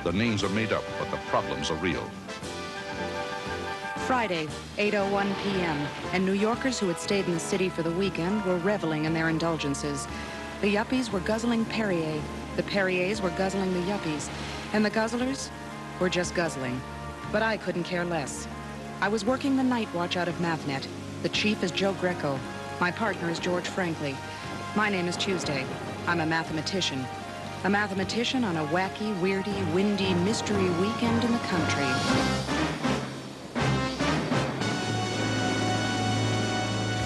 The names are made up, but the problems are real. Friday, 8:01 p.m., and New Yorkers who had stayed in the city for the weekend were reveling in their indulgences. The yuppies were guzzling Perrier, the Perriers were guzzling the yuppies, and the guzzlers were just guzzling. But I couldn't care less. I was working the night watch out of Mathnet. The chief is Joe Greco. My partner is George Franklin. My name is Tuesday. I'm a mathematician. A mathematician on a wacky, weirdy, windy, mystery weekend in the country.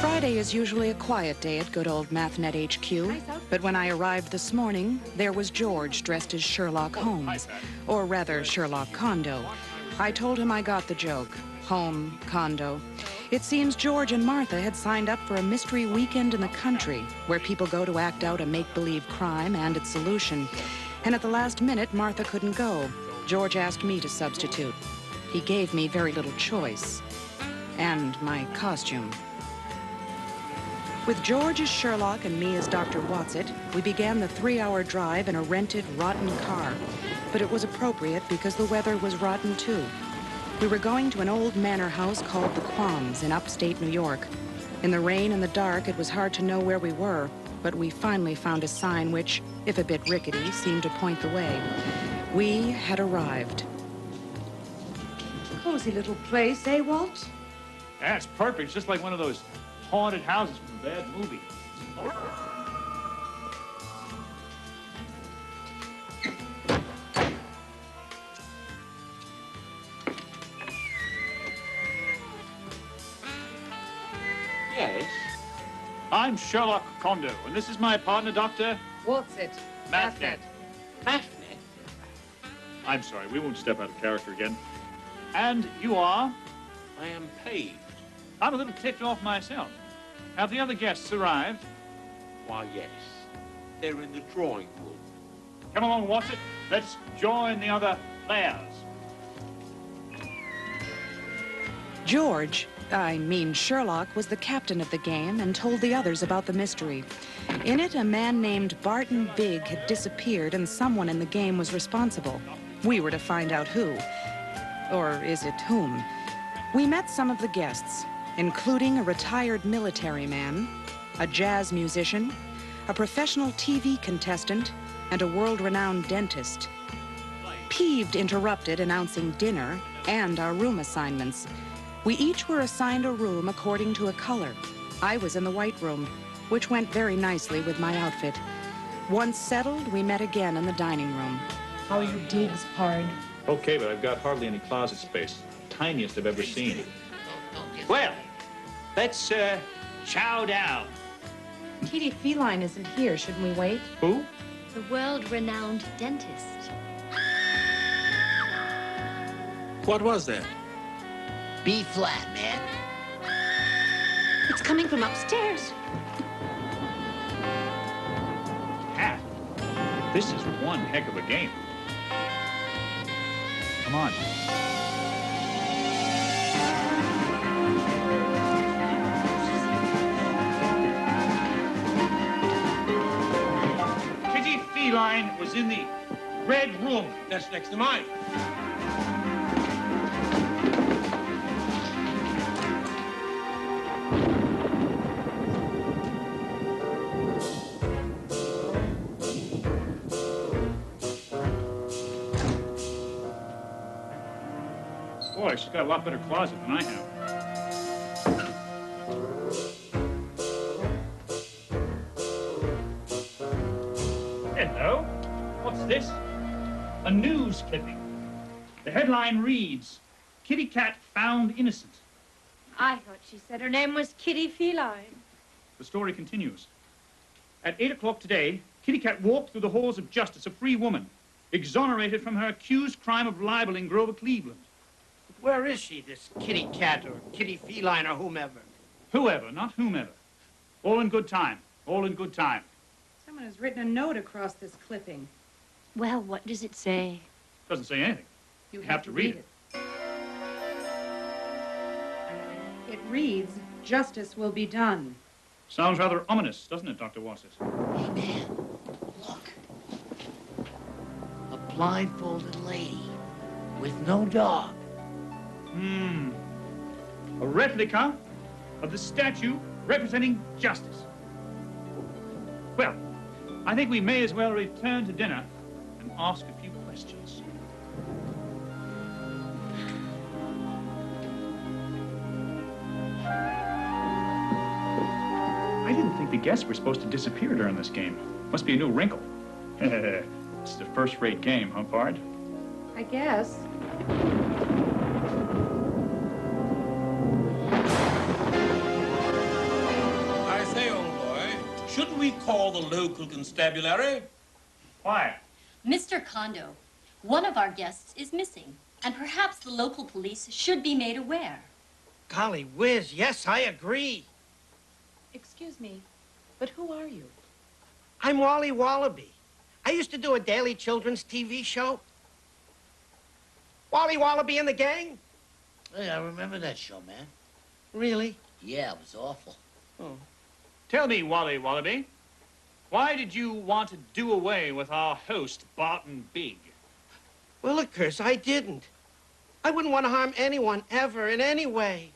Friday is usually a quiet day at good old Mathnet HQ, but when I arrived this morning, there was George dressed as Sherlock Holmes, or rather Sherlock Condo. I told him I got the joke. Home, condo. It seems George and Martha had signed up for a mystery weekend in the country where people go to act out a make-believe crime and its solution. And at the last minute, Martha couldn't go. George asked me to substitute. He gave me very little choice. And my costume. With George as Sherlock and me as Dr. Watson, we began the 3-hour drive in a rented, rotten car. But it was appropriate because the weather was rotten too. We were going to an old manor house called the Quams in upstate New York. In the rain and the dark, it was hard to know where we were, but we finally found a sign which, if a bit rickety, seemed to point the way. We had arrived. Cozy little place, eh, Walt? Yeah, it's perfect. It's just like one of those haunted houses from a bad movie. Yes? I'm Sherlock Condo, and this is my partner, Dr. Watson. Mathnet. Mathnet? I'm sorry, we won't step out of character again. And you are? I am paved. I'm a little ticked off myself. Have the other guests arrived? Why, yes. They're in the drawing room. Come along, Watson. Let's join the other players. George, I mean Sherlock, was the captain of the game and told the others about the mystery. In it, a man named Barton Big had disappeared and someone in the game was responsible. We were to find out who. Or is it whom? We met some of the guests, including a retired military man, a jazz musician, a professional TV contestant, and a world-renowned dentist. Peeved interrupted, announcing dinner and our room assignments. We each were assigned a room according to a color. I was in the white room, which went very nicely with my outfit. Once settled, we met again in the dining room. How are your digs, Pard? Okay, but I've got hardly any closet space. Tiniest I've ever seen. Well, let's, chow down. Kitty Feline isn't here. Shouldn't we wait? Who? The world-renowned dentist. What was that? B flat, man. It's coming from upstairs. Cat. This is one heck of a game. Come on. Kitty Feline was in the red room. That's next to mine. Boy, she's got a lot better closet than I have. Hello. What's this? A news clipping. The headline reads, Kitty Cat found innocent. I thought she said her name was Kitty Feline. The story continues. At 8 o'clock today, Kitty Cat walked through the halls of justice, a free woman, exonerated from her accused crime of libel in Grover, Cleveland. Where is she, this kitty cat or kitty feline or whomever? Whoever, not whomever. All in good time. All in good time. Someone has written a note across this clipping. Well, what does it say? Doesn't say anything. You have to read it. It reads, justice will be done. Sounds rather ominous, doesn't it, Dr. Watson? Hey, man, look. A blindfolded lady with no dog. A replica of the statue representing justice. Well, I think we may as well return to dinner and ask a few questions. I didn't think the guests were supposed to disappear during this game. Must be a new wrinkle. It's a first-rate game, huh, Bard? I guess. I say, old boy, shouldn't we call the local constabulary? Why? Mr. Kondo, one of our guests is missing, and perhaps the local police should be made aware. Golly whiz, yes, I agree. Excuse me, but who are you? I'm Wally Wallaby. I used to do a daily children's TV show. Wally Wallaby and the Gang? Hey, I remember that show, man. Really? Yeah, it was awful. Oh. Tell me, Wally Wallaby, why did you want to do away with our host, Barton Big? Well, of course, I didn't. I wouldn't want to harm anyone, ever, in any way.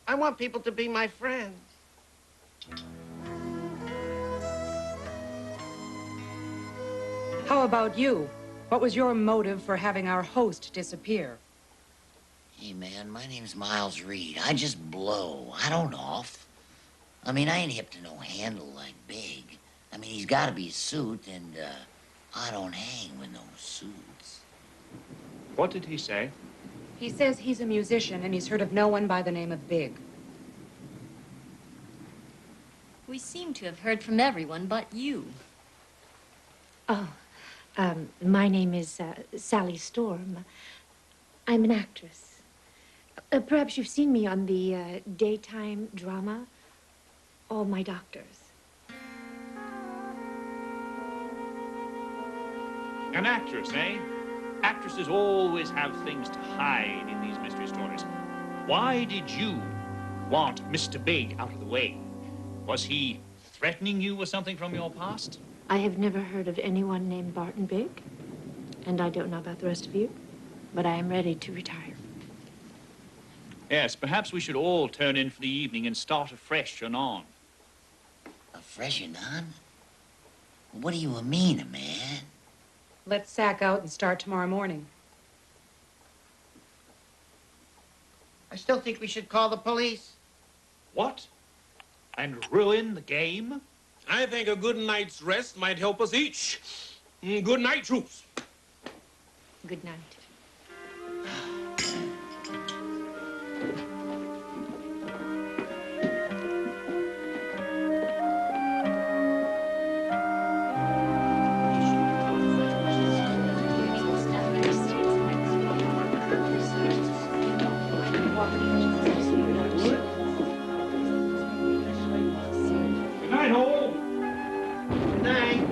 I want people to be my friends. How about you? What was your motive for having our host disappear? Hey, man, my name's Miles Reed. I just blow. I don't off. I mean, I ain't hip to no handle like Big. I mean, he's got to be a suit, and, I don't hang with no suits. What did he say? He says he's a musician and he's heard of no one by the name of Big. We seem to have heard from everyone but you. Oh, my name is Sally Storm. I'm an actress. Perhaps you've seen me on the daytime drama, All My Doctors. An actress, eh? Actresses always have things to hide in these mystery stories. Why did you want Mr. Big out of the way? Was he threatening you with something from your past? I have never heard of anyone named Barton Big, and I don't know about the rest of you, but I am ready to retire. Yes, perhaps we should all turn in for the evening and start afresh and on. Afresh and on? What do you mean, man? Let's sack out and start tomorrow morning. I still think we should call the police. What? And ruin the game? I think a good night's rest might help us each. Good night, troops. Good night. Good night, all. Good night.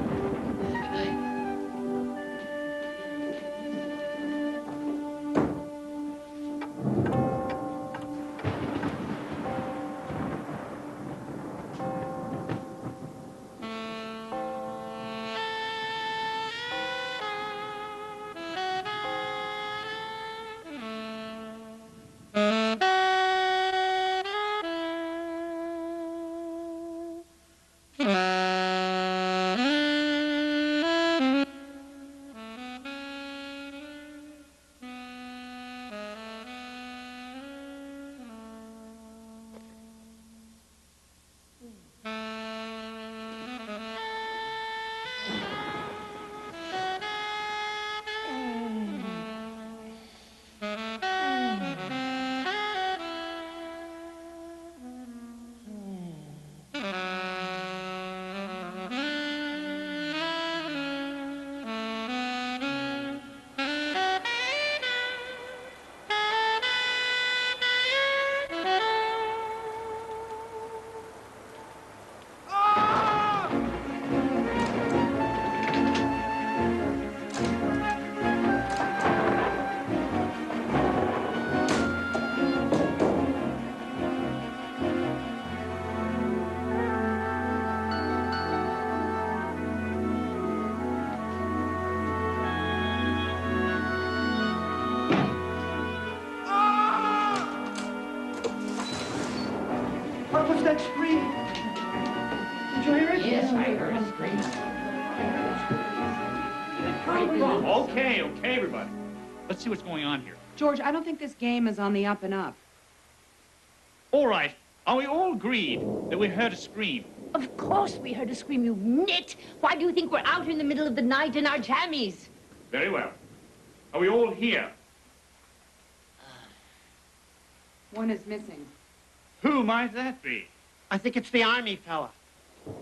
Okay, everybody. Let's see what's going on here. George, I don't think this game is on the up and up. All right. Are we all agreed that we heard a scream? Of course we heard a scream, you nit. Why do you think we're out in the middle of the night in our jammies? Very well. Are we all here? One is missing. Who might that be? I think it's the army fella.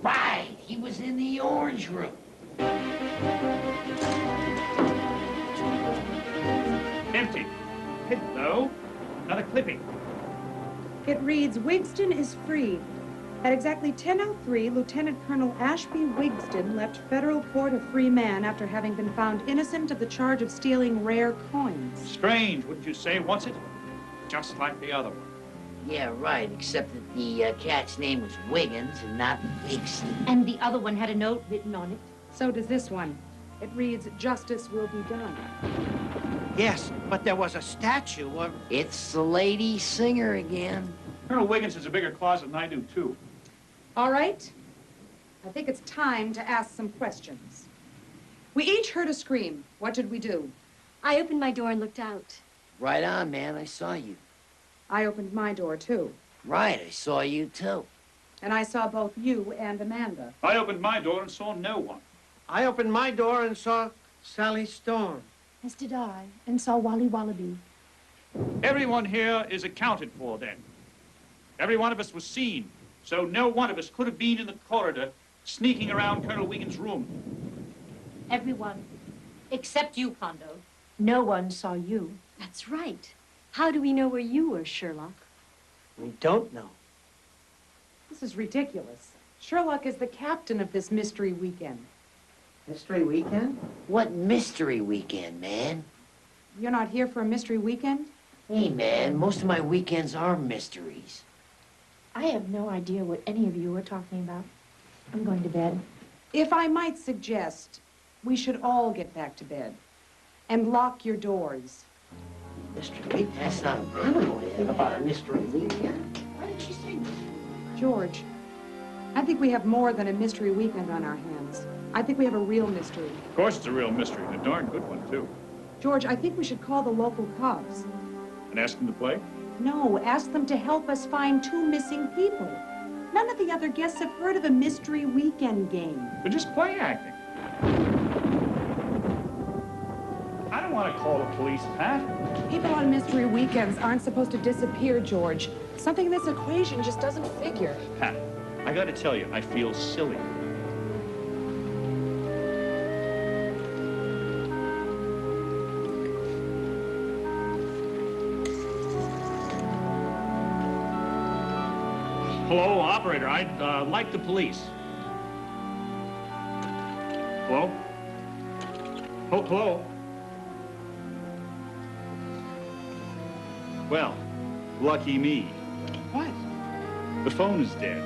Right, he was in the orange room. Empty. Hello? Another clipping. It reads, Wigston is freed. At exactly 10:03, Lieutenant Colonel Ashby Wigston left federal court a free man after having been found innocent of the charge of stealing rare coins. Strange, wouldn't you say? What's it? Just like the other one. Yeah, right, except that the cat's name was Wiggins and not Wigston. And the other one had a note written on it. So does this one. It reads, Justice will be done. Yes, but there was a statue of... It's the lady singer again. Colonel Wiggins has a bigger closet than I do, too. All right. I think it's time to ask some questions. We each heard a scream. What did we do? I opened my door and looked out. Right on, man, I saw you. I opened my door, too. Right, I saw you, too. And I saw both you and Amanda. I opened my door and saw no one. I opened my door and saw Sally Storm. As did I, and saw Wally Wallaby. Everyone here is accounted for, then. Every one of us was seen, so no one of us could have been in the corridor sneaking around Colonel Wiggins' room. Everyone, except you, Kondo. No one saw you. That's right. How do we know where you were, Sherlock? We don't know. This is ridiculous. Sherlock is the captain of this mystery weekend. Mystery weekend? What mystery weekend, man? You're not here for a mystery weekend? Hey, man, most of my weekends are mysteries. I have no idea what any of you are talking about. I'm going to bed. If I might suggest, we should all get back to bed and lock your doors. Mystery weekend? That's not a criminal thing about a mystery weekend. Why did she say that? George, I think we have more than a mystery weekend on our hands. I think we have a real mystery. Of course it's a real mystery, and a darn good one, too. George, I think we should call the local cops. And ask them to play? No, ask them to help us find 2 missing people. None of the other guests have heard of a mystery weekend game. They're just play acting. I don't want to call the police, Pat. People on mystery weekends aren't supposed to disappear, George. Something in this equation just doesn't figure. Pat, I got to tell you, I feel silly. Hello, operator. I'd like the police. Hello? Oh, hello? Well, lucky me. What? The phone is dead.